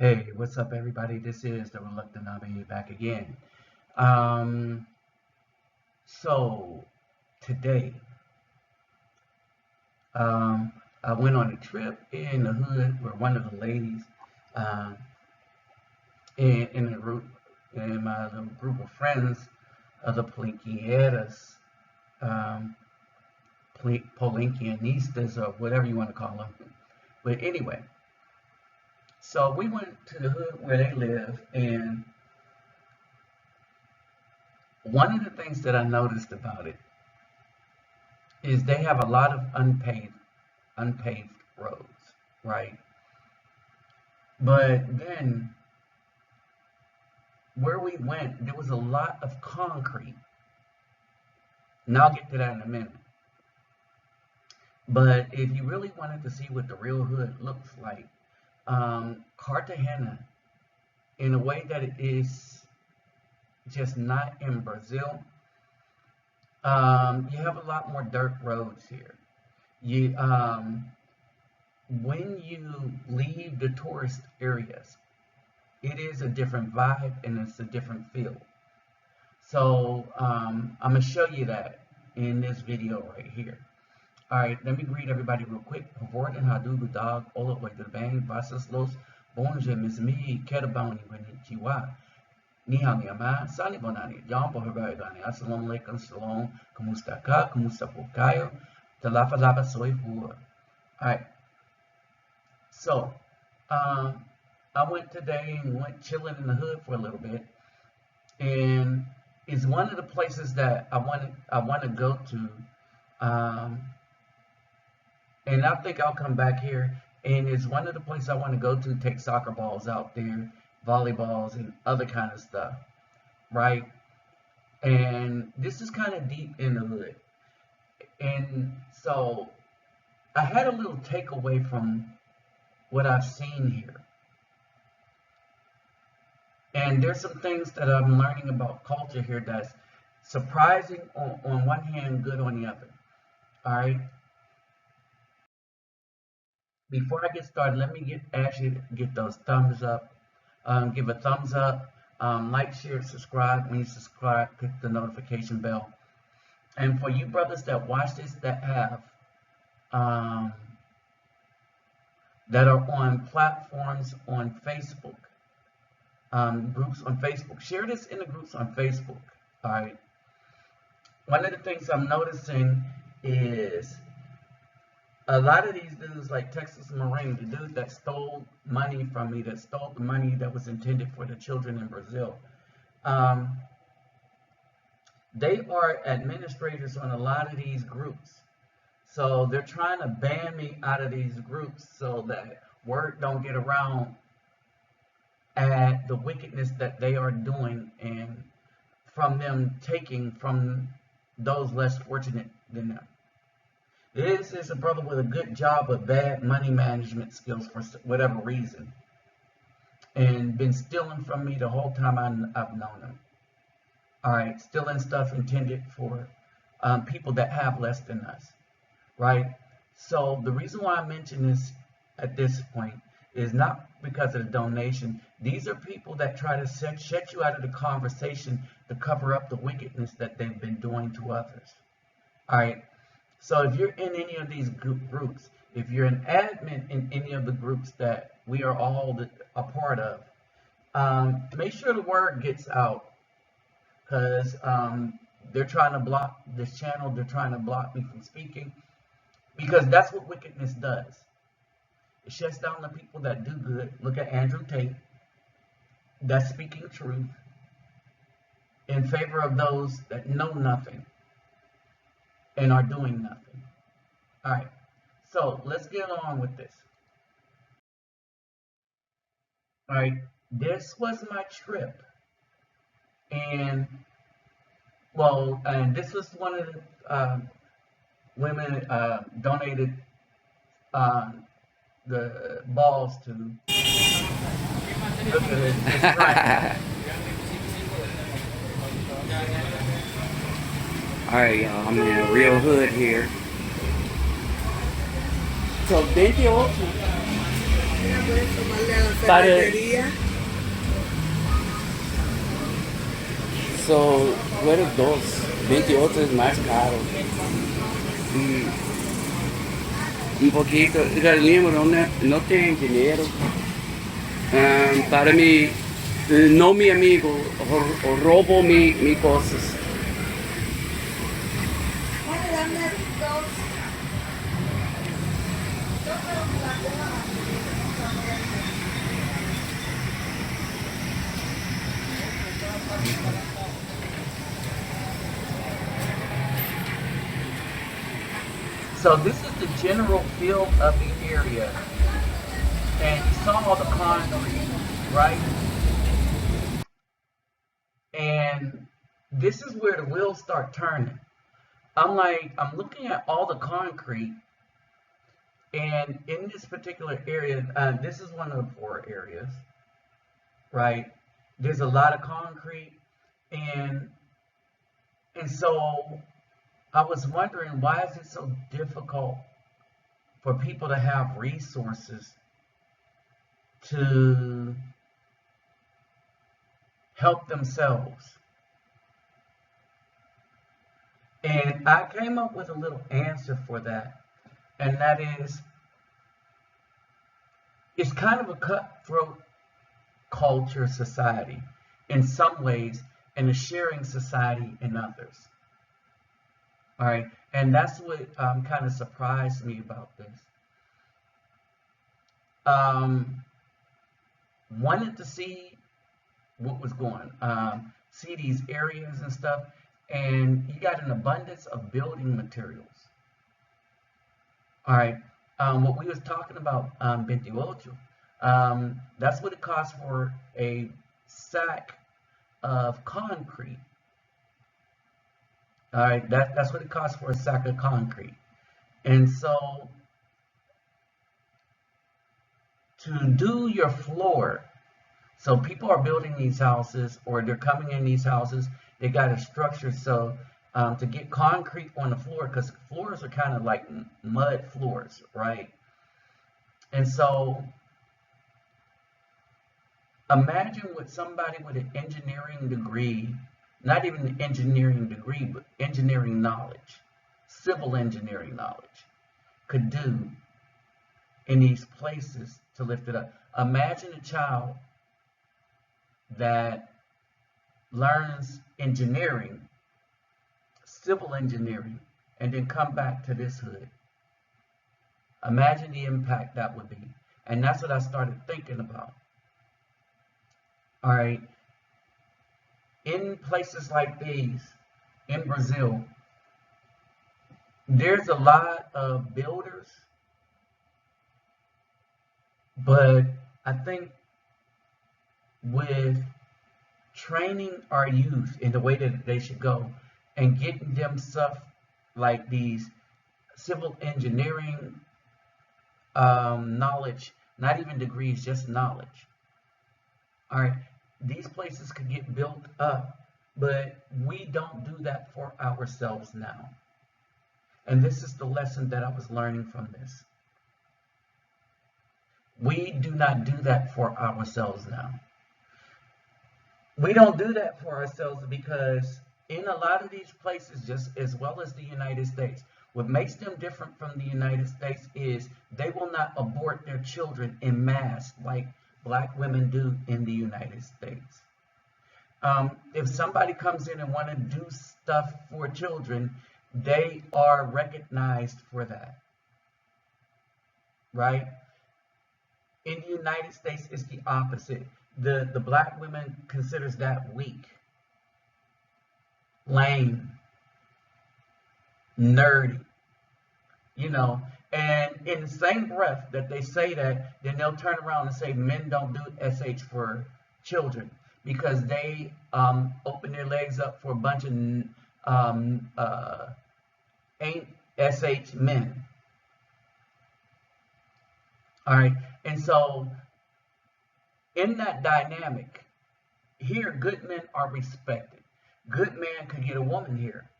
Hey, what's up, everybody? This is the Reluctant Nabi back again. Um, so today, um, I went on a trip in the hood where one of the ladies, um, in a group, in my little group of friends, other Palenqueras, um, Palenquianistas, or whatever you want to call them. But anyway, so we went to the hood where they live, and one of the things that I noticed about it is they have a lot of unpaved roads, right? But then where we went, there was a lot of concrete. And I'll get to that in a minute. But if you really wanted to see what the real hood looks like, Cartagena, in a way that it is just not in Brazil, you have a lot more dirt roads here. You When you leave the tourist areas, it is a different vibe and it's a different feel. So I'm gonna show you that in this video right here. All right, let me greet everybody real quick. Pavorten hadugu dog, ola oida bang, basas los, bonje mismi, kedaboni konnichiwa. Ni hao ni ama, sani bonani, jambo habaigani, assalamu alaikum, shalom, kumusta ka, kumusta pokayo, talafa lava soy hua. All right, so I went today and went chilling in the hood for a little bit, and it's one of the places that I want to go to, and I think I'll come back here. And it's one of the places I want to go to, take soccer balls out there, volleyballs, and other kind of stuff, right? And this is kind of deep in the hood, and so I had a little takeaway from what I've seen here. And there's some things that I'm learning about culture here that's surprising on one hand, good on the other. All right. Before I get started, let me ask you to get those thumbs up. Give a thumbs up, like, share, subscribe. When you subscribe, click the notification bell. And for you brothers that watch this, that have that are on platforms on Facebook, groups on Facebook, share this in the groups on Facebook. All right. One of the things I'm noticing is a lot of these dudes, like Texas Marine, the dude that stole money from me, that stole the money that was intended for the children in Brazil, they are administrators on a lot of these groups. So they're trying to ban me out of these groups so that word don't get around at the wickedness that they are doing, and from them taking from those less fortunate than them. This is a brother with a good job of bad money management skills for whatever reason, and been stealing from me the whole time I've known him. All right, stealing stuff intended for people that have less than us, right? So the reason why I mention this at this point is not because of the donation. These are people that try to shut you out of the conversation to cover up the wickedness that they've been doing to others. All right. So if you're in any of these groups, if you're an admin in any of the groups that we are all a part of, make sure the word gets out, because they're trying to block this channel. They're trying to block me from speaking, because that's what wickedness does. It shuts down the people that do good. Look at Andrew Tate, that's speaking truth in favor of those that know nothing and are doing nothing. All right, so let's get on with this. All right, this was my trip, and this was one of the women donated the balls to. Look at it. Alright, y'all, I'm in a real hood here. So 28. Mira, puedes tomarle a la Para, ferretería. so, fueron dos. 28 es más caro. Un poquito. El número no tiene dinero. Para mí, no mi amigo, o robo mi cosas. Bueno, dame dos. So this is the general feel of the area. And you saw all the concrete, right? And this is where the wheels start turning. I'm looking at all the concrete, and in this particular area, this is one of the poor areas, right? There's a lot of concrete, and so I was wondering, why is it so difficult for people to have resources to help themselves? And I came up with a little answer for that, and that is, it's kind of a cutthroat culture society in some ways, and a sharing society in others. All right, and that's what kind of surprised me about this. Wanted to see what was going, see these areas and stuff, and you got an abundance of building materials. All right, what we was talking about, 28, that's what it costs for a sack of concrete. All right, that's what it costs for a sack of concrete. And so to do your floor, so people are building these houses, or they're coming in these houses, they got a structure. So to get concrete on the floor, because floors are kind of like mud floors, right? And so imagine what somebody with an engineering degree, not even an engineering degree, but engineering knowledge, civil engineering knowledge, could do in these places to lift it up. Imagine a child that learns engineering, civil engineering, and then come back to this hood. Imagine the impact that would be. And that's what I started thinking about. All right. In places like these, in Brazil, there's a lot of builders, but I think with training our youth in the way that they should go and getting them stuff like these civil engineering knowledge, not even degrees, just knowledge. All right, these places could get built up, but we don't do that for ourselves now. And this is the lesson that I was learning from this. We do not do that for ourselves now. We don't do that for ourselves because in a lot of these places, just as well as the United States, what makes them different from the United States is they will not abort their children en masse like black women do in the United States. If somebody comes in and want to do stuff for children, they are recognized for that, right? In the United States, it's the opposite. The black woman considers that weak, lame, nerdy, you know. And in the same breath that they say that, then they'll turn around and say men don't do SH for children because they open their legs up for a bunch of ain't SH men. All right, and so in that dynamic, here good men are respected. Good men could get a woman here.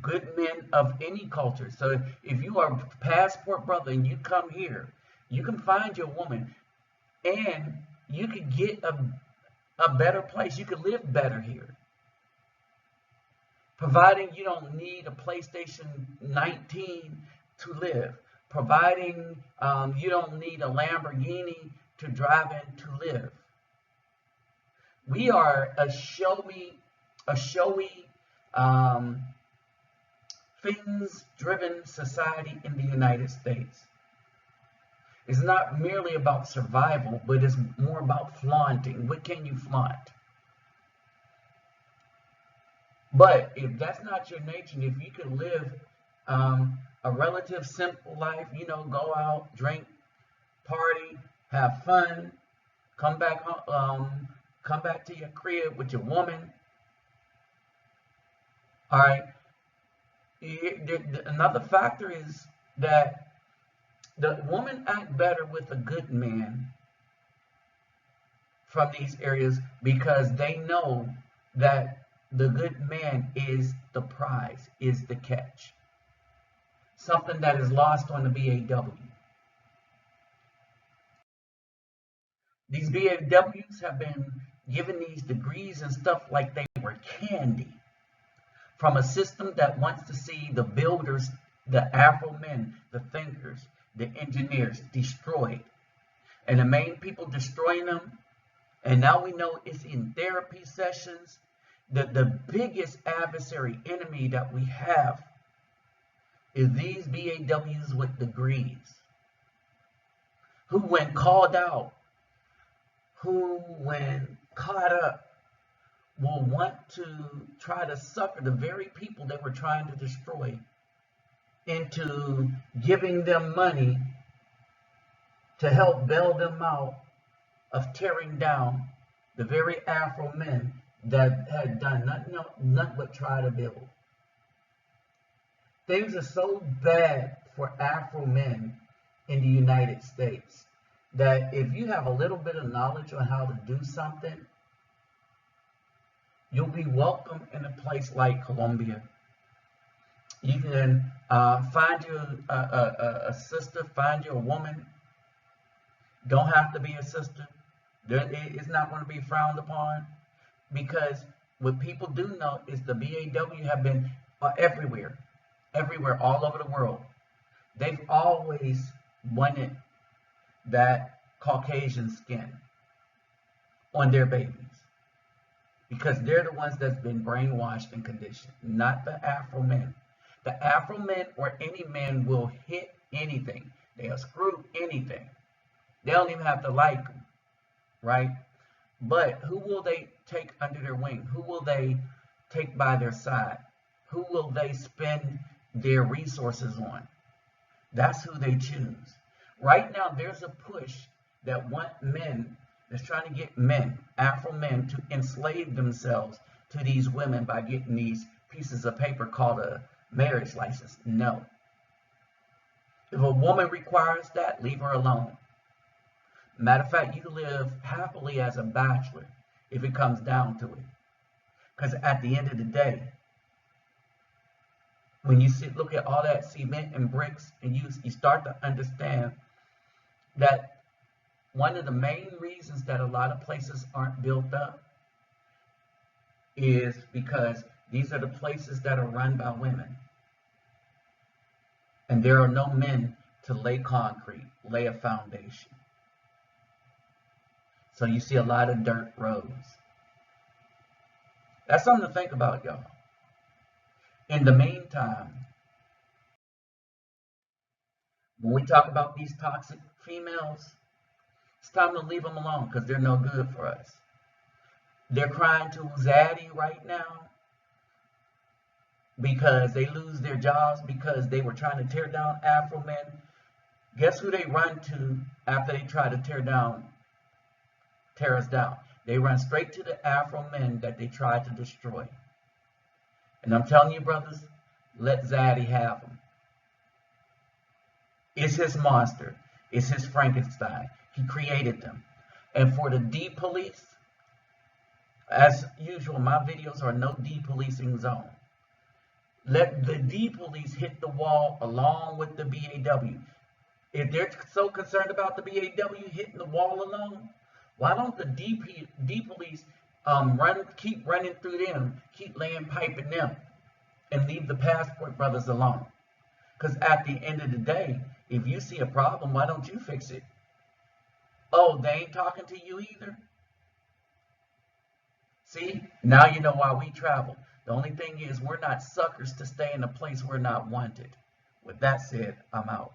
Good men of any culture. So if you are a passport brother and you come here, You can find your woman, and you can get a better place. You can live better here. Providing you don't need a PlayStation 19 to live. Providing you don't need a Lamborghini to drive in to live. We are a showy, things-driven society in the United States. It's not merely about survival, but it's more about flaunting. What can you flaunt? But if that's not your nature, if you could live a relative simple life, go out, drink, party, have fun, come back home, come back to your crib with your woman. All right. Another factor is that the woman act better with a good man from these areas because they know that the good man is the prize, is the catch. Something that is lost on the BAW. These BAWs have been given these degrees and stuff like they were candy from a system that wants to see the builders, the Afro men, the thinkers, the engineers destroyed. And the main people destroying them, and now we know it's in therapy sessions, the biggest adversary enemy that we have is these BAWs with degrees, who when called out, who when caught up, will want to try to sucker the very people they were trying to destroy into giving them money to help bail them out of tearing down the very Afro men that had done nothing but try to build. Things are so bad for Afro men in the United States that if you have a little bit of knowledge on how to do something, you'll be welcome in a place like Colombia. You can find you a sister, find you a woman. Don't have to be a sister. It's not going to be frowned upon, because what people do know is the BAW have been everywhere, all over the world. They've always wanted that Caucasian skin on their babies, because they're the ones that's been brainwashed and conditioned, not the Afro men. The Afro men or any man will hit anything. They'll screw anything. They don't even have to like them, right? But who will they take under their wing? Who will they take by their side? Who will they spend their resources on? That's who they choose. Right now, there's a push that want men, that's trying to get men, Afro men, to enslave themselves to these women by getting these pieces of paper called a marriage license. No. If a woman requires that, leave her alone. Matter of fact, you can live happily as a bachelor if it comes down to it. Because at the end of the day, when you look at all that cement and bricks, and you start to understand that one of the main reasons that a lot of places aren't built up is because these are the places that are run by women. And there are no men to lay concrete, lay a foundation. So you see a lot of dirt roads. That's something to think about, y'all. In the meantime, when we talk about these toxic females, it's time to leave them alone, because they're no good for us. They're crying to Zaddy right now because they lose their jobs because they were trying to tear down Afro men. Guess who they run to after they try to tear us down? They run straight to the Afro men that they tried to destroy. And I'm telling you, brothers, let Zaddy have them. It's his monster. It's his Frankenstein. He created them. And for the D-police, as usual, my videos are no D-policing zone. Let the D-police hit the wall along with the BAW. If they're so concerned about the BAW hitting the wall alone, why don't the D police keep running through them, keep laying pipe in them, and leave the passport brothers alone? Because at the end of the day, if you see a problem, why don't you fix it? Oh, they ain't talking to you either? See, now you know why we travel. The only thing is we're not suckers to stay in a place we're not wanted. With that said, I'm out.